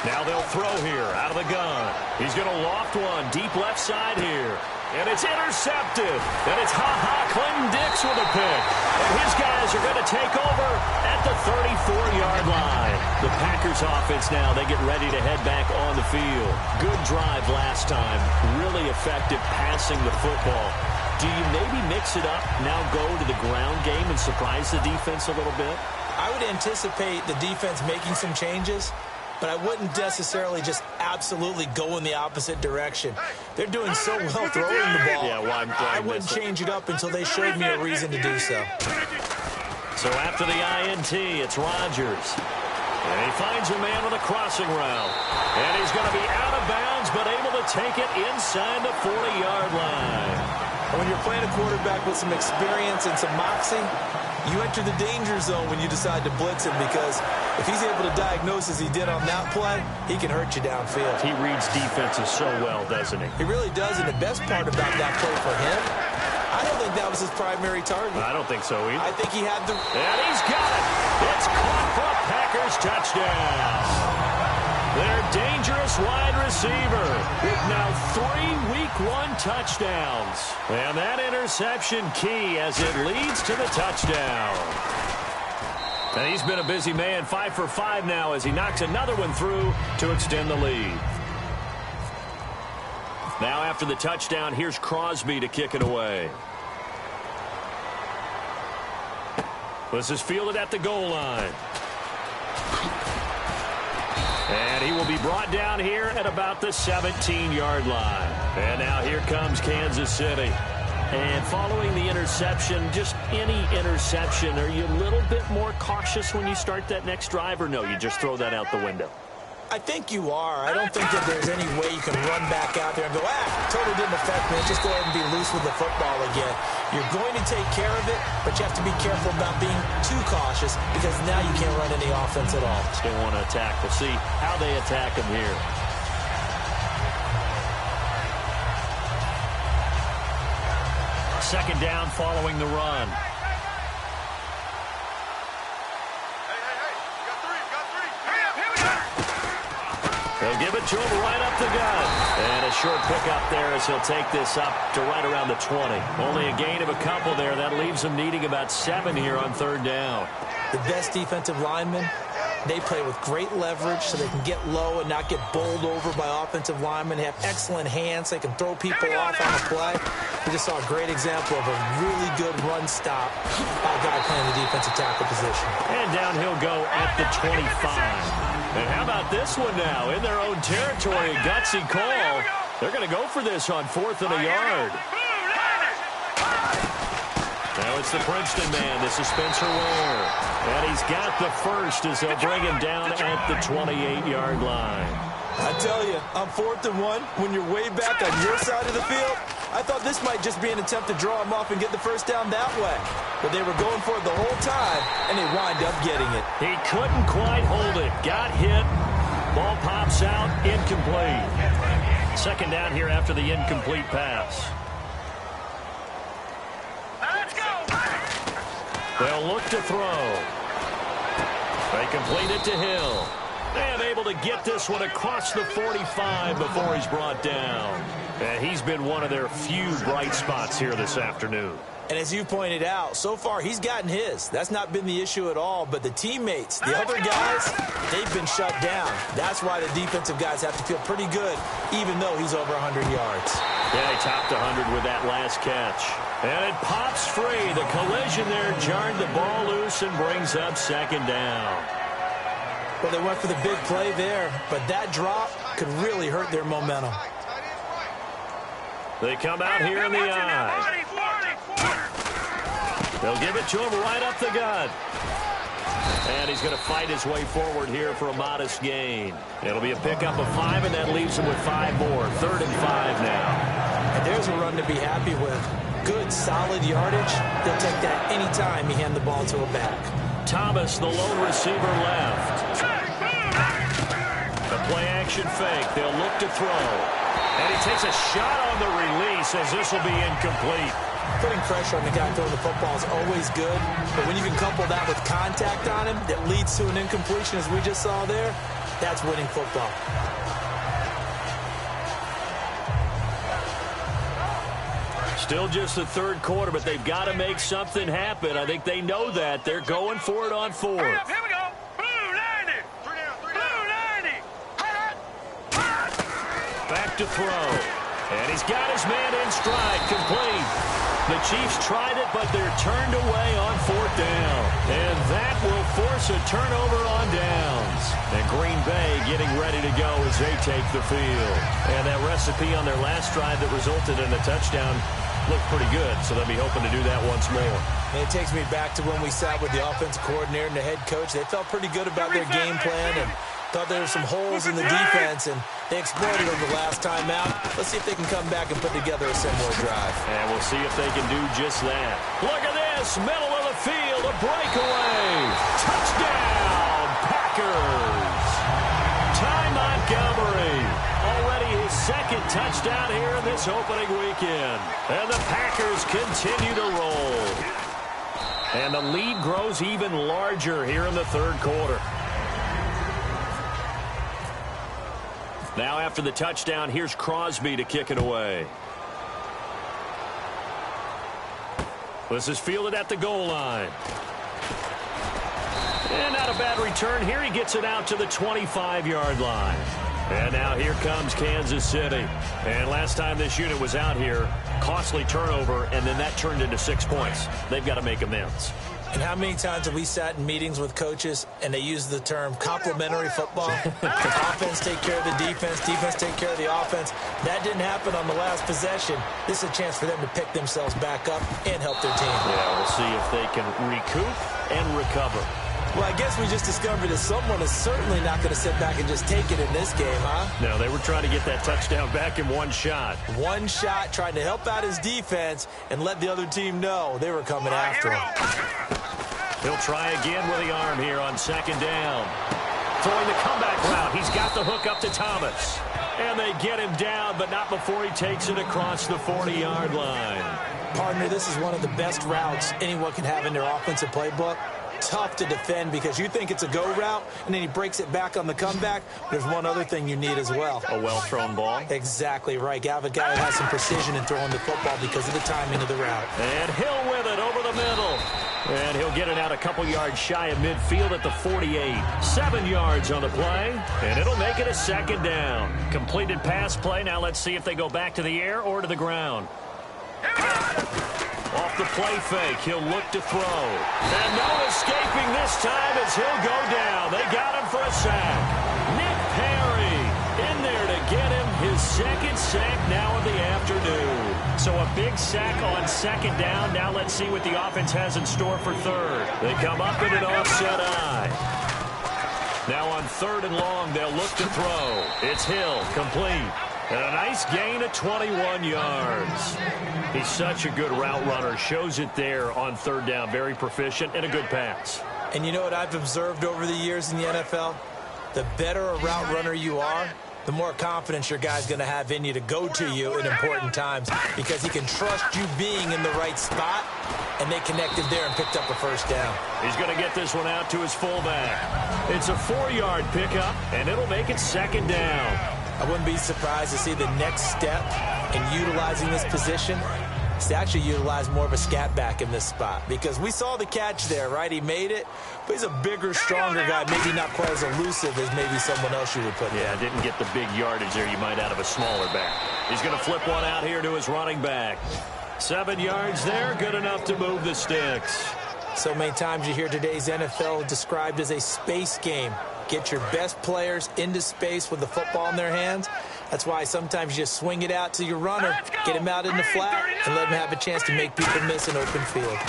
Now they'll throw here out of the gun. He's going to loft one deep left side here. And it's intercepted. And it's Clinton Dix with a pick. And his guys are going to take over at the 34-yard line. The Packers offense now, they get ready to head back on the field. Good drive last time. Really effective passing the football. Do you maybe mix it up, now go to the ground game and surprise the defense a little bit? I would anticipate the defense making some changes, but I wouldn't necessarily just absolutely go in the opposite direction. They're doing so well throwing the ball. Yeah, well, I wouldn't change it up until they showed me a reason to do so. So after the INT, it's Rodgers. And he finds a man with a crossing route. And he's going to be out of bounds, but able to take it inside the 40-yard line. When you're playing a quarterback with some experience and some moxie, you enter the danger zone when you decide to blitz him, because if he's able to diagnose as he did on that play, he can hurt you downfield. He reads defenses so well, doesn't he? He really does, and the best part about that play for him, I don't think that was his primary target. I don't think so either. I think he had the... And he's got it! It's caught for a Packers touchdown! Their dangerous wide receiver with now 3 Week 1 touchdowns. And that interception key as it leads to the touchdown. And he's been a busy man, 5 for 5 now as he knocks another one through to extend the lead. Now after the touchdown, here's Crosby to kick it away. This is fielded at the goal line. And he will be brought down here at about the 17-yard line. And now here comes Kansas City. And following the interception, just any interception, are you a little bit more cautious when you start that next drive, or no, you just throw that out the window? I think you are. I don't think that there's any way you can run back out there and go, totally didn't affect me. Just go ahead and be loose with the football again. You're going to take care of it, but you have to be careful about being too cautious, because now you can't run any offense at all. Still want to attack. We'll see how they attack him here. Second down following the run. They'll give it to him right up the gut. And a short pickup there as he'll take this up to right around the 20. Only a gain of a couple there. That leaves him needing about 7 here on third down. The best defensive linemen They play with great leverage so they can get low and not get bowled over by offensive linemen. They have excellent hands so they can throw people off on a play. We just saw a great example of a really good run stop by a guy playing the defensive tackle position. And down he'll go at the 25. And how about this one now? In their own territory, a gutsy call. They're going to go for this on 4th and a yard. Now it's the Princeton man. This is Spencer Ware. And he's got the first as they'll bring him down at the 28-yard line. I tell you, on 4th and 1, when you're way back on your side of the field, I thought this might just be an attempt to draw him off and get the first down that way. But they were going for it the whole time, and they wind up getting it. He couldn't quite hold it. Got hit. Ball pops out. Incomplete. Second down here after the incomplete pass. They'll look to throw. They complete it to Hill. And able to get this one across the 45 before he's brought down. And he's been one of their few bright spots here this afternoon. And as you pointed out, so far he's gotten his. That's not been the issue at all. But the teammates, the other guys, they've been shut down. That's why the defensive guys have to feel pretty good, even though he's over 100 yards. Yeah, he topped 100 with that last catch. And it pops free. The collision there jarred the ball loose and brings up second down. Well, they went for the big play there, but that drop could really hurt their momentum. They come out here in the eye. They'll give it to him right up the gut. And he's going to fight his way forward here for a modest gain. It'll be a pickup of 5, and that leaves him with 5 more. 3rd and 5 now. And there's a run to be happy with. Good, solid yardage. They'll take that any time you hand the ball to a back. Thomas, the lone receiver, left. The play-action fake. They'll look to throw. And he takes a shot on the release as this will be incomplete. Putting pressure on the guy throwing the football is always good, but when you can couple that with contact on him that leads to an incompletion, as we just saw there, that's winning football. Still just the 3rd quarter, but they've got to make something happen. I think they know that. They're going for it on 4th. Here we go. Blue 90. Blue 90. Back to throw. And he's got his man in stride, complete. The Chiefs tried it, but they're turned away on 4th down. And that will force a turnover on downs. And Green Bay getting ready to go as they take the field. And that recipe on their last drive that resulted in a touchdown looked pretty good, so they'll be hoping to do that once more. And it takes me back to when we sat with the offensive coordinator and the head coach. They felt pretty good about their game plan and thought there were some holes in the defense, and they exploited them the last time out. Let's see if they can come back and put together a similar drive. And we'll see if they can do just that. Look at this, middle of the field, a breakaway. Touchdown, Packers. Ty Montgomery, already his 2nd touchdown here in this opening weekend. And the Packers continue to roll. And the lead grows even larger here in the 3rd quarter. Now after the touchdown, here's Crosby to kick it away. This is fielded at the goal line. And not a bad return here. He gets it out to the 25-yard line. And now here comes Kansas City. And last time this unit was out here, costly turnover, and then that turned into 6 points. They've got to make amends. And how many times have we sat in meetings with coaches and they use the term complementary football? Offense take care of the defense, defense take care of the offense. That didn't happen on the last possession. This is a chance for them to pick themselves back up and help their team. Yeah, we'll see if they can recoup and recover. Well, I guess we just discovered that someone is certainly not going to sit back and just take it in this game, huh? No, they were trying to get that touchdown back in one shot. One shot, trying to help out his defense and let the other team know they were coming after him. He'll try again with the arm here on 2nd down. Throwing the comeback route. He's got the hook up to Thomas. And they get him down, but not before he takes it across the 40-yard line. Partner, this is one of the best routes anyone can have in their offensive playbook. Tough to defend because you think it's a go route, and then he breaks it back on the comeback. There's one other thing you need as well. A well-thrown ball? Exactly right. You have a guy who has some precision in throwing the football because of the timing of the route. And Hill with it over the middle. And he'll get it out a couple yards shy of midfield at the 48. 7 yards on the play, and it'll make it a second down. Completed pass play. Now let's see if they go back to the air or to the ground. Off the play fake, he'll look to throw. And no escaping this time as he'll go down. They got him for a sack. Nick Perry in there to get him his second sack now of the afternoon. So a big sack on second down. Now let's see what the offense has in store for third. They come up in an offset eye. Now on third and long, they'll look to throw. It's Hill, complete. And a nice gain of 21 yards. He's such a good route runner. Shows it there on third down. Very proficient and a good pass. And you know what I've observed over the years in the NFL? The better a route runner you are, the more confidence your guy's going to have in you to go to you in important times because he can trust you being in the right spot, and they connected there and picked up a first down. He's going to get this one out to his fullback. It's a 4-yard pickup, and it'll make it second down. I wouldn't be surprised to see the next step in utilizing this position is to actually utilize more of a scat back in this spot because we saw the catch there, right? He made it, but he's a bigger, stronger guy, maybe not quite as elusive as maybe someone else you would put there. Yeah, didn't get the big yardage there you might out of a smaller back. He's going to flip one out here to his running back. 7 yards there, good enough to move the sticks. So many times you hear today's NFL described as a space game. Get your best players into space with the football in their hands. That's why sometimes you just swing it out to your runner, get him out in the flat, and let him have a chance to make people miss an open field.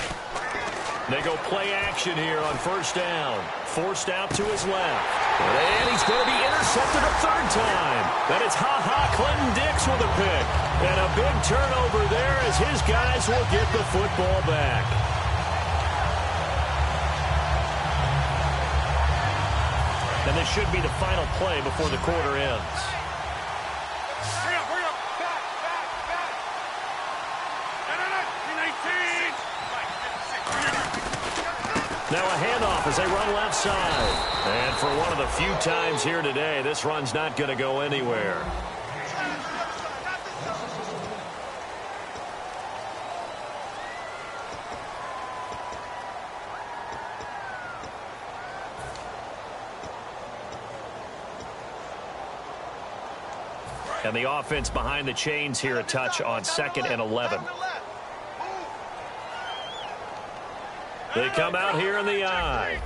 They go play action here on first down. Forced out to his left. And he's going to be intercepted a third time. Then it's Clinton Dix with a pick. And a big turnover there as his guys will get the football back. And this should be the final play before the quarter ends. Now a handoff as they run left side. And for one of the few times here today, this run's not going to go anywhere. And the offense behind the chains here a touch on 2nd and 11. They come out here in the eye.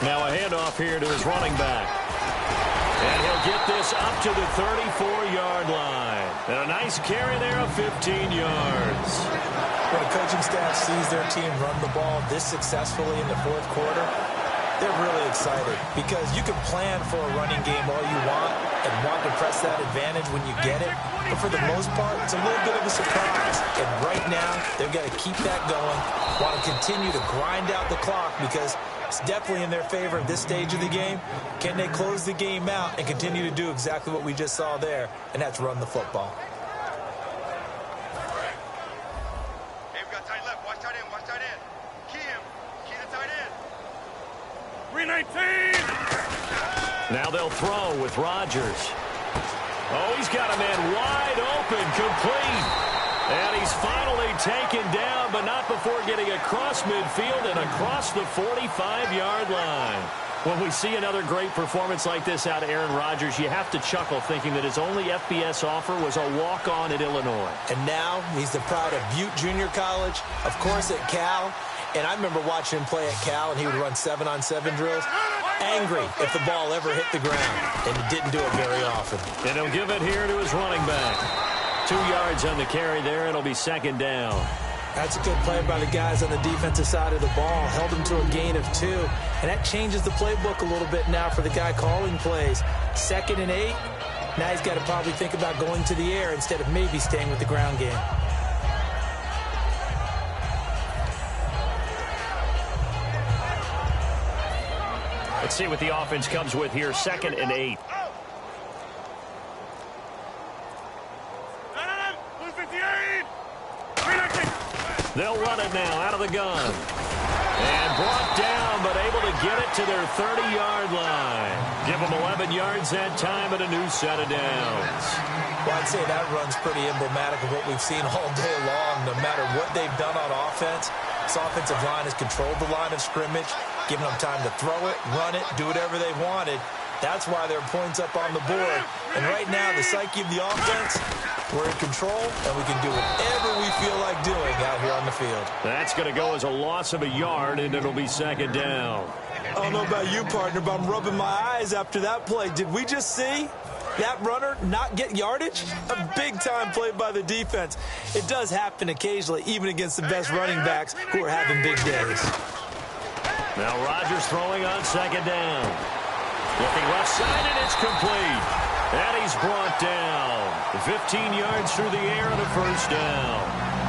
Now a handoff here to his running back. And he'll get this up to the 34-yard line. And a nice carry there of 15 yards. When a coaching staff sees their team run the ball this successfully in the fourth quarter, they're really excited because you can plan for a running game all you want and want to press that advantage when you get it. But for the most part, it's a little bit of a surprise. And right now, they've got to keep that going, want to continue to grind out the clock because it's definitely in their favor at this stage of the game. Can they close the game out and continue to do exactly what we just saw there, and that's run the football? Hey, we got tight left. Watch tight end. Watch tight end. Key him. Key the tight end. 319. Now they'll throw with Rodgers. Oh, he's got a man wide open, complete. And he's finally taken down, but not before getting across midfield and across the 45-yard line. When we see another great performance like this out of Aaron Rodgers, you have to chuckle thinking that his only FBS offer was a walk-on at Illinois. And now he's the pride of Butte Junior College, of course at Cal. And I remember watching him play at Cal, and he would run 7-on-7 drills. Angry if the ball ever hit the ground, and he didn't do it very often. And he'll give it here to his running back. 2 yards on the carry there. It'll be second down. That's a good play by the guys on the defensive side of the ball. Held him to a gain of 2. And that changes the playbook a little bit now for the guy calling plays. 2nd and 8. Now he's got to probably think about going to the air instead of maybe staying with the ground game. Let's see what the offense comes with here. 2nd and 8. They'll run it now out of the gun. And brought down but able to get it to their 30-yard line. Give them 11 yards that time and a new set of downs. Well, I'd say that run's pretty emblematic of what we've seen all day long. No matter what they've done on offense, this offensive line has controlled the line of scrimmage, giving them time to throw it, run it, do whatever they wanted. That's why there are points up on the board. And right now, the psyche of the offense, we're in control, and we can do whatever we feel like doing out here on the field. That's going to go as a loss of a yard, and it'll be second down. I don't know about you, partner, but I'm rubbing my eyes after that play. Did we just see that runner not get yardage? A big-time play by the defense. It does happen occasionally, even against the best running backs who are having big days. Now Rodgers throwing on second down. Looking left side, and it's complete. And he's brought down. 15 yards through the air and a first down.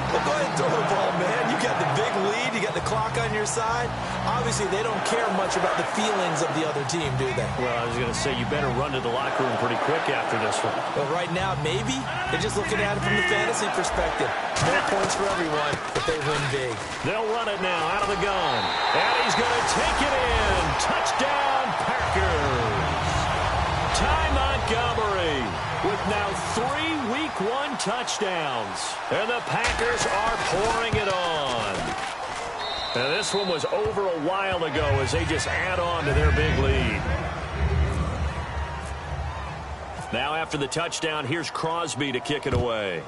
Well, go ahead and throw the ball, man. You got the big lead. You got the clock on your side. Obviously, they don't care much about the feelings of the other team, do they? Well, I was going to say, you better run to the locker room pretty quick after this one. Well, right now, maybe. They're just looking at it from the fantasy perspective. More points for everyone, but they win big. They'll run it now out of the gun. And he's going to take it in. Touchdown, Packers. Ty Montgomery with now 3 Week 1 touchdowns. And the Packers are pouring it on. And this one was over a while ago as they just add on to their big lead. Now after the touchdown, here's Crosby to kick it away.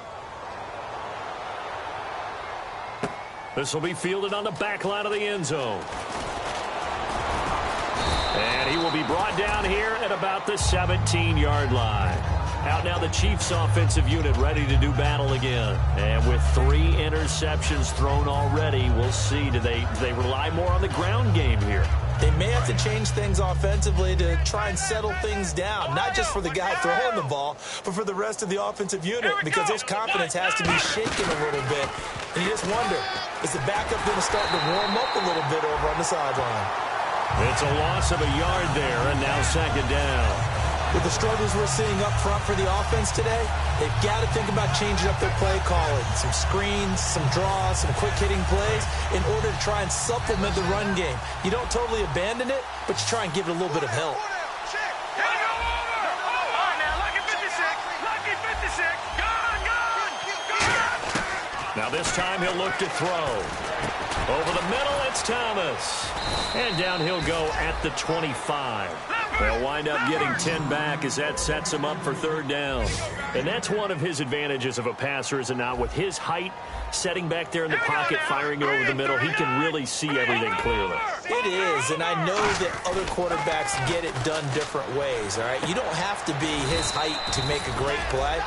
This will be fielded on the back line of the end zone. And he will be brought down here at about the 17-yard line. Out now the Chiefs offensive unit ready to do battle again. And with 3 interceptions thrown already, we'll see. Do they rely more on the ground game here? They may have to change things offensively to try and settle things down, not just for the guy throwing the ball, but for the rest of the offensive unit, because their confidence has to be shaken a little bit. And you just wonder, is the backup going to start to warm up a little bit over on the sideline? It's a loss of a yard there, and now second down. With the struggles we're seeing up front for the offense today, they've got to think about changing up their play calling. Some screens, some draws, some quick-hitting plays in order to try and supplement the run game. You don't totally abandon it, but you try and give it a little bit of help. Now this time he'll look to throw. Over the middle, it's Thomas. And down he'll go at the 25. They'll wind up getting 10 back as that sets him up for third down. And that's one of his advantages of a passer, is it not? With his height, setting back there in the pocket, firing it over the middle, he can really see everything clearly. It is, and I know that other quarterbacks get it done different ways, all right? You don't have to be his height to make a great play.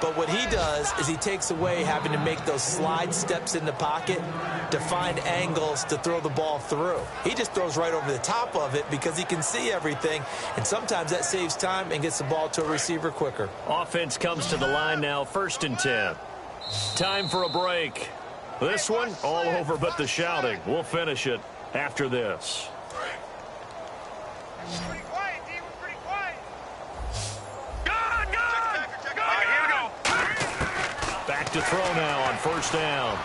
But what he does is he takes away having to make those slide steps in the pocket to find angles to throw the ball through. He just throws right over the top of it because he can see everything, and sometimes that saves time and gets the ball to a receiver quicker. Offense comes to the line now, 1st and 10. Time for a break. This one, all over but the shouting. We'll finish it after this. Back to throw now on 1st down.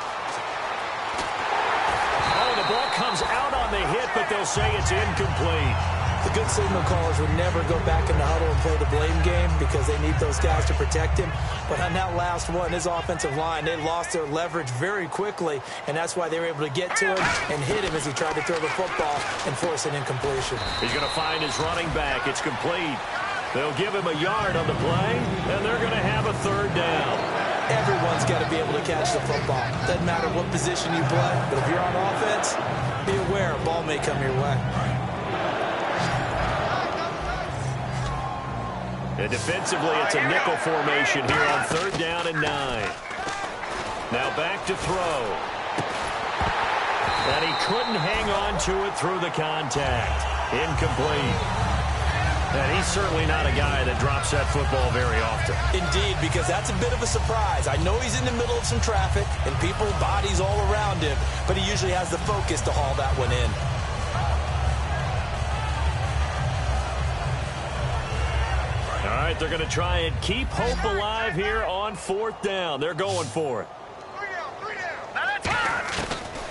Oh, the ball comes out on the hit, but they'll say it's incomplete. The good signal callers would never go back in the huddle and play the blame game because they need those guys to protect him. But on that last one, his offensive line, they lost their leverage very quickly, and that's why they were able to get to him and hit him as he tried to throw the football and force an incompletion. He's going to find his running back. It's complete. They'll give him a yard on the play, and they're going to have a third down. Everyone's got to be able to catch the football. Doesn't matter what position you play, but if you're on offense, be aware a ball may come your way. And defensively, it's a nickel formation here on 3rd down and 9. Now back to throw. And he couldn't hang on to it through the contact. Incomplete. And he's certainly not a guy that drops that football very often. Indeed, because that's a bit of a surprise. I know he's in the middle of some traffic and people, bodies all around him, but he usually has the focus to haul that one in. All right, they're going to try and keep hope alive here on 4th down. They're going for it. Three down.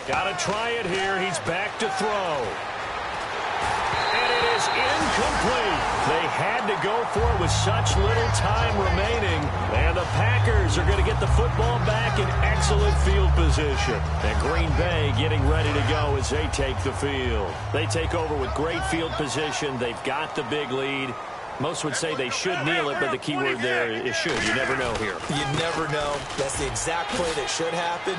Got to try it here. He's back to throw. is incomplete. They had to go for it with such little time remaining. And the Packers are going to get the football back in excellent field position. And Green Bay getting ready to go as they take the field. They take over with great field position. They've got the big lead. Most would say they should kneel it, but the key word there is should. You never know here. You never know. That's the exact play that should happen.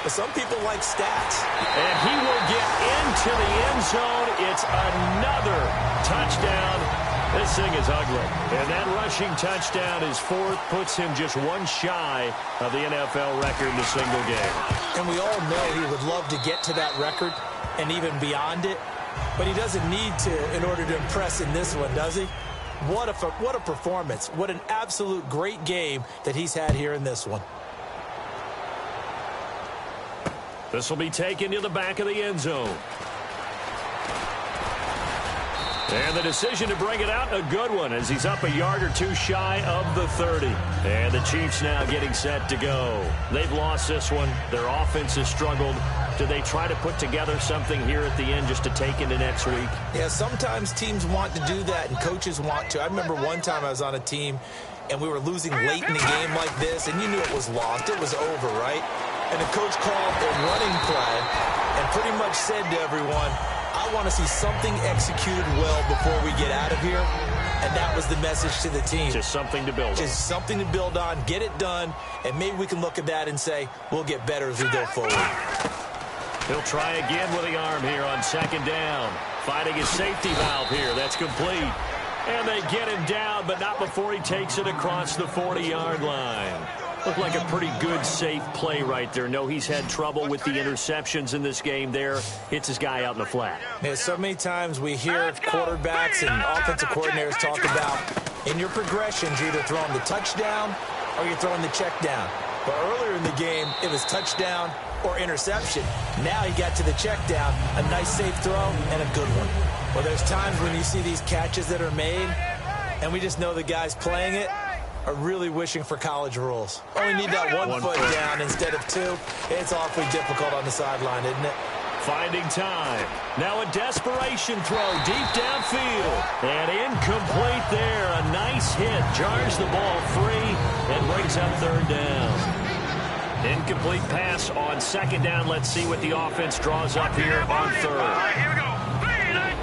But some people like stats. And he will get into the end zone. It's another touchdown. This thing is ugly. And that rushing touchdown is fourth, puts him just one shy of the NFL record in a single game. And we all know he would love to get to that record and even beyond it. But he doesn't need to in order to impress in this one, does he? What a performance. What an absolute great game that he's had here in this one. This will be taken to the back of the end zone. And the decision to bring it out, a good one, as he's up a yard or two shy of the 30. And the Chiefs now getting set to go. They've lost this one. Their offense has struggled. Do they try to put together something here at the end just to take into next week? Yeah, sometimes teams want to do that and coaches want to. I remember one time I was on a team and we were losing late in the game like this, and you knew it was lost. It was over, right? And the coach called a running play and pretty much said to everyone, I want to see something executed well before we get out of here. And that was the message to the team. Just something to build on. Just something to build on, get it done, and maybe we can look at that and say, we'll get better as we go forward. He'll try again with the arm here on second down. Finding his safety valve here. That's complete. And they get him down, but not before he takes it across the 40-yard line. Looked like a pretty good, safe play right there. No, he's had trouble with the interceptions in this game there. Hits his guy out in the flat. Yeah, so many times we hear quarterbacks and offensive coordinators talk about in your progressions, you're either throwing the touchdown or you're throwing the check down. But earlier in the game, it was touchdown or interception. Now he got to the check down, a nice safe throw, and a good one. Well, there's times when you see these catches that are made, and we just know the guys playing it are really wishing for college rules. Only need that one foot down instead of two. It's awfully difficult on the sideline, isn't it? Finding time. Now a desperation throw deep downfield. And incomplete there. A nice hit. Jars the ball free and brings up third down. Incomplete pass on second down. Let's see what the offense draws up here on third. All right, here we go. 3-19.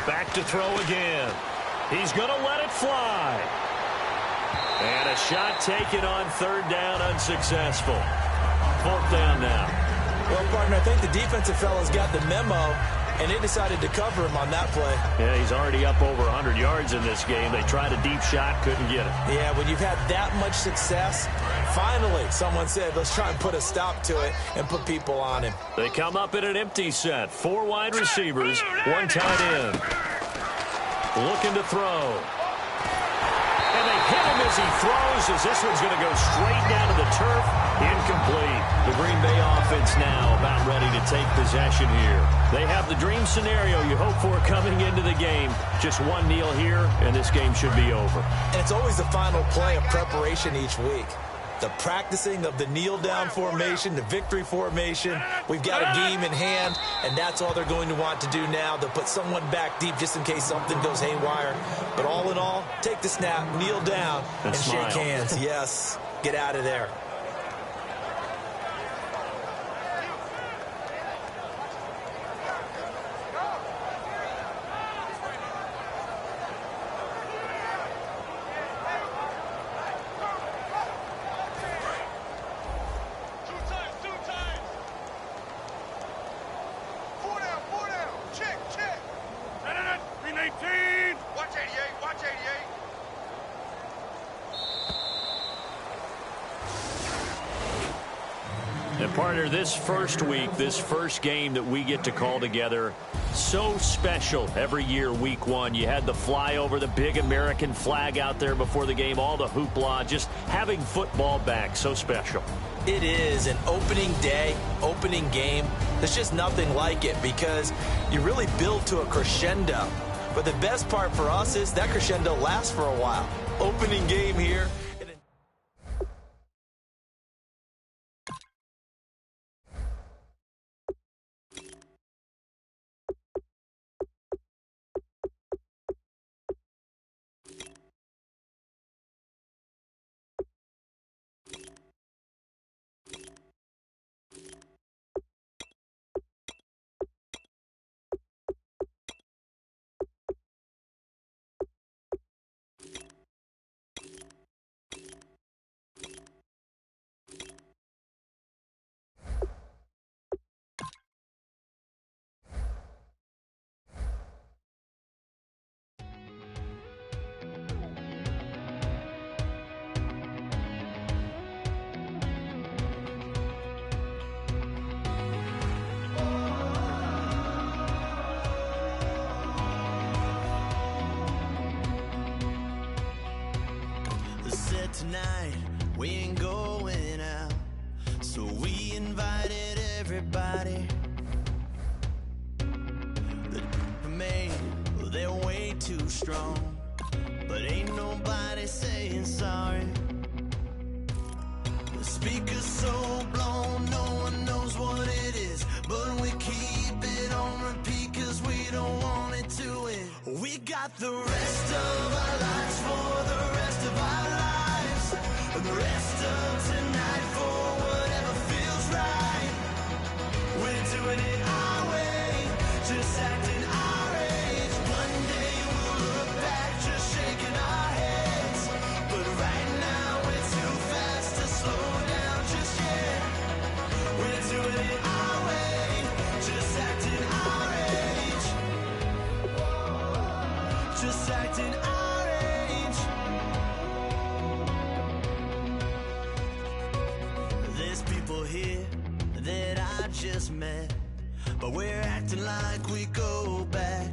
Back to throw again. He's going to let it fly. And a shot taken on third down, unsuccessful. Fourth down now. Well, partner, I think the defensive fellas got the memo, and they decided to cover him on that play. Yeah, he's already up over 100 yards in this game. They tried a deep shot, couldn't get it. Yeah, when you've had that much success, finally someone said, let's try and put a stop to it and put people on him. They come up in an empty set. 4 wide receivers, 1 tight end. Looking to throw. And they hit him as he throws, as this one's going to go straight down to the turf. Incomplete. The Green Bay offense now about ready to take possession here. They have the dream scenario you hope for coming into the game. Just one kneel here, and this game should be over. And it's always the final play of preparation each week. The practicing of the kneel-down formation, the victory formation. We've got a game in hand, and that's all they're going to want to do now. They'll put someone back deep just in case something goes haywire. But all in all, take the snap, kneel down, and shake hands. Yes, get out of there. And partner, this first week, this first game that we get to call together, so special every year, week 1. You had the flyover, the big American flag out there before the game, all the hoopla, just having football back, so special. It is an opening day, opening game. There's just nothing like it because you really build to a crescendo. But the best part for us is that crescendo lasts for a while. Opening game here. But tonight, we ain't going out. So we invited everybody. The made, well, they're way too strong. But ain't nobody saying sorry. The speaker's so blown, no one knows what it is. But we keep it on repeat cause we don't want it to end. We got the rest of our lives for the rest of our lives. And the rest of tonight for whatever feels right. We're doing it our way, just acting our age. One day we'll look back just shaking our heads. But right now we're too fast to slow down just yet. We're doing it our way, just acting our age. Just acting our age. There's people here that I just met, but we're acting like we go back.